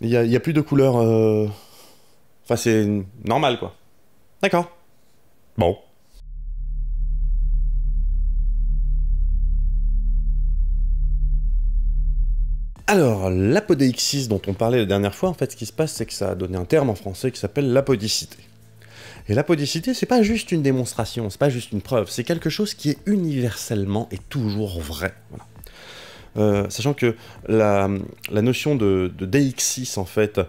Il y a plus de couleurs... Enfin, c'est normal, quoi. D'accord. Bon. Alors, l'apodeixis dont on parlait la dernière fois, en fait, ce qui se passe, c'est que ça a donné un terme en français qui s'appelle l'apodicité. Et l'apodicité, c'est pas juste une démonstration, c'est pas juste une preuve, c'est quelque chose qui est universellement et toujours vrai. Voilà. Sachant que la notion de deixis, en fait,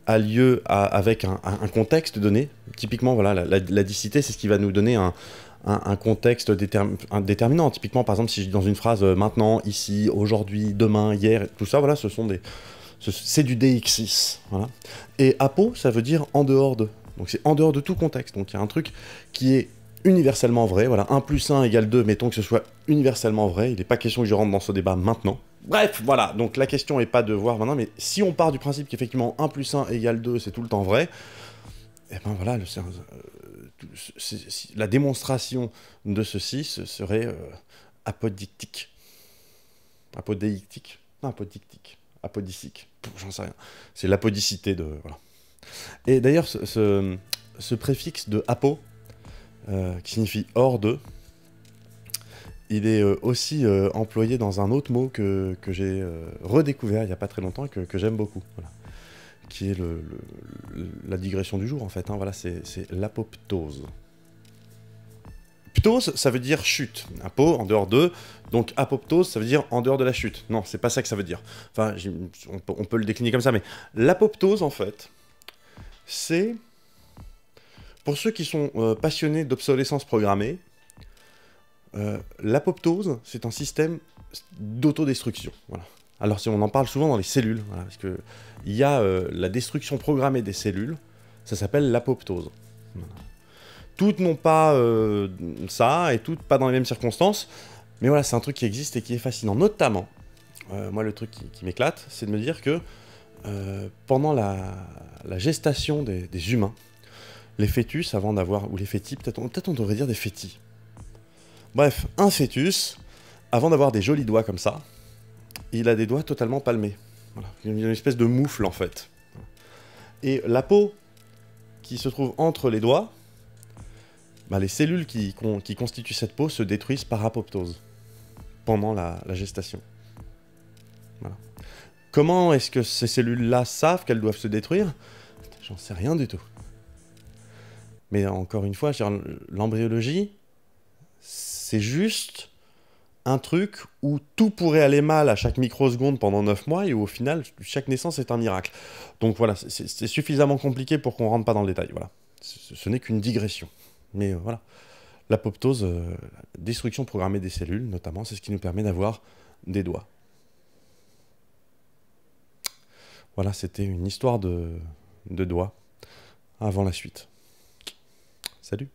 a lieu avec un contexte donné. Typiquement, voilà, la dicité, c'est ce qui va nous donner un contexte déterminant. Typiquement, par exemple, si je dis dans une phrase maintenant, ici, aujourd'hui, demain, hier, tout ça, voilà, c'est du deixis. Voilà. Et apo, ça veut dire en dehors de. Donc c'est en dehors de tout contexte. Donc il y a un truc qui est universellement vrai. Voilà, 1 plus 1 égale 2, mettons que ce soit universellement vrai. Il n'est pas question que je rentre dans ce débat maintenant. Bref, voilà, donc la question n'est pas de voir maintenant, mais si on part du principe qu'effectivement 1 plus 1 égale 2, c'est tout le temps vrai, et ben voilà, la démonstration de ceci serait apodictique. Apodéictique. Non, apodictique. Apodicique. J'en sais rien. C'est l'apodicité de... Voilà. Et d'ailleurs, ce préfixe de apo, qui signifie hors de, il est aussi employé dans un autre mot que j'ai redécouvert il n'y a pas très longtemps et que j'aime beaucoup. Voilà. Qui est la digression du jour, en fait. Hein, voilà, c'est l'apoptose. Ptose, ça veut dire chute. Apo, en dehors de. Donc apoptose, ça veut dire en dehors de la chute. Non, c'est pas ça que ça veut dire. Enfin, on peut le décliner comme ça, mais l'apoptose, en fait, c'est... Pour ceux qui sont passionnés d'obsolescence programmée, l'apoptose, c'est un système d'autodestruction. Voilà. Alors, si on en parle souvent dans les cellules, voilà, parce que il y a la destruction programmée des cellules, ça s'appelle l'apoptose. Voilà. Toutes n'ont pas ça, et toutes pas dans les mêmes circonstances, mais voilà, c'est un truc qui existe et qui est fascinant. Notamment, moi, le truc qui m'éclate, c'est de me dire que pendant la gestation des humains, les fœtus, avant d'avoir... Ou les fétis, peut-être on devrait dire des fétis. Bref, un fœtus, avant d'avoir des jolis doigts comme ça, il a des doigts totalement palmés. Voilà. Il y a une espèce de moufle, en fait. Et la peau qui se trouve entre les doigts, bah, les cellules qui constituent cette peau se détruisent par apoptose pendant la gestation. Voilà. Comment est-ce que ces cellules-là savent qu'elles doivent se détruire? J'en sais rien du tout. Mais encore une fois, l'embryologie, c'est juste un truc où tout pourrait aller mal à chaque microseconde pendant 9 mois et où au final, chaque naissance est un miracle. Donc voilà, c'est suffisamment compliqué pour qu'on rentre pas dans le détail. Voilà. Ce n'est qu'une digression. Mais voilà, l'apoptose, la destruction programmée des cellules, notamment, c'est ce qui nous permet d'avoir des doigts. Voilà, c'était une histoire de doigts avant la suite. Salut!